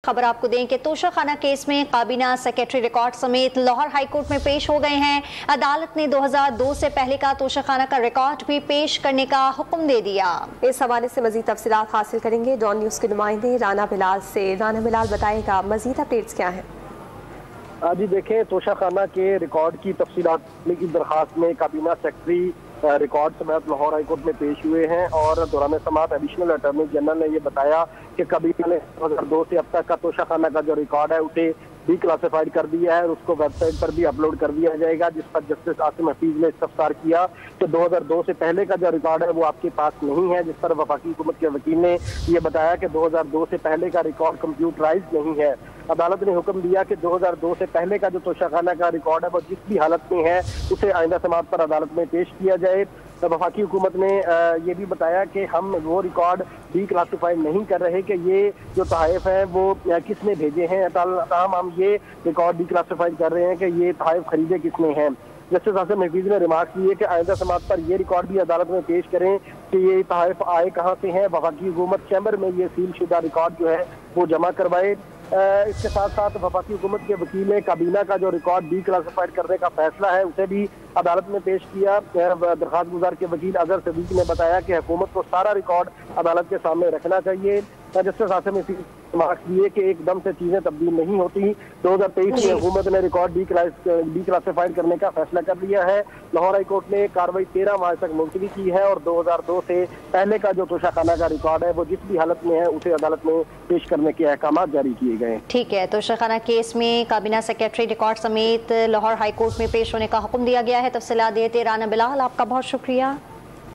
खबर आपको दें कि तोशाखाना केस में काबीना सेक्रेटरी रिकॉर्ड समेत लाहौर हाईकोर्ट में पेश हो गए हैं। अदालत ने 2002 से पहले का तोशाखाना का रिकॉर्ड भी पेश करने का हुक्म दे दिया। इस हवाले से मजीद तफसीलात हासिल करेंगे डॉन न्यूज़ के नुमाइंदे राना बिलाल से। राना बिलाल बताएगा मजीद अपडेट्स क्या है। जी देखें, तोशाखाना के रिकॉर्ड की तफसीलात की दरखास्त में काबीना सेक्रेटरी रिकॉर्ड समेत लाहौर हाईकोर्ट में पेश हुए हैं और दौरान समाअत एडिशनल अटॉर्नी जनरल ने यह बताया कि काबीना ने 2002 से अब तक का तोशाखाना का जो रिकॉर्ड है उसे डिक्लासिफाइड कर दिया है और उसको वेबसाइट पर भी अपलोड कर दिया जाएगा, जिस पर जस्टिस आसिम हफीज ने इस्तफसार किया कि 2002 से पहले का जो रिकॉर्ड है वो आपके पास नहीं है, जिस पर वफाकी हुकूमत के वकील ने यह बताया कि 2002 से पहले का रिकॉर्ड कंप्यूटराइज नहीं है। अदालत ने हुक्म दिया कि 2002 से पहले का जो तोशाखाना का रिकॉर्ड है वो जिस भी हालत में है उसे आइंदा समाअत पर अदालत में पेश किया जाए। वफाकी हुकूमत ने ये भी बताया कि हम वो रिकॉर्ड डिक्लासिफाइड नहीं कर रहे कि ये जो तहफ़ हैं वो किसने भेजे हैं, ताहम हम ये रिकॉर्ड डिक्लासिफाइड कर रहे हैं कि ये तहफ़ खरीदे किसने हैं। जस्टिस आसिम हफीज ने रिमार्क किए कि आइंदा समाअत पर यह रिकॉर्ड भी अदालत में पेश करें कि ये तहफ़ आए कहाँ से हैं। वफाकी हुकूमत चैम्बर में ये सील शुदा रिकॉर्ड जो है वो जमा करवाए। इसके साथ साथ वफाकी हुकूमत के वकील ने काबीना का जो रिकॉर्ड डिक्लासिफाइड करने का फैसला है उसे भी अदालत में पेश किया। दरखास्त गुजार के वकील अजहर सदीक ने बताया कि हुकूमत को सारा रिकॉर्ड अदालत के सामने रखना चाहिए। जस्टिस आसिम हफीज मार्क्स दिए कि एकदम से चीजें तब्दील नहीं होती। 2023 में हुकूमत ने रिकॉर्ड डिक्लासिफाइड करने का फैसला कर लिया है। लाहौर हाईकोर्ट ने कार्रवाई 13 मार्च तक मुलतवी की है और 2002 से पहले का जो तोशाखाना का रिकॉर्ड है वो जिस भी हालत में है उसे अदालत में पेश करने के अहकाम जारी किए गए। ठीक है, तोशाखाना केस में काबीना सेक्रेटरी रिकॉर्ड समेत लाहौर हाईकोर्ट में पेश होने का हुक्म दिया गया है। तफसीलात देते राना बिलाल, आपका बहुत शुक्रिया।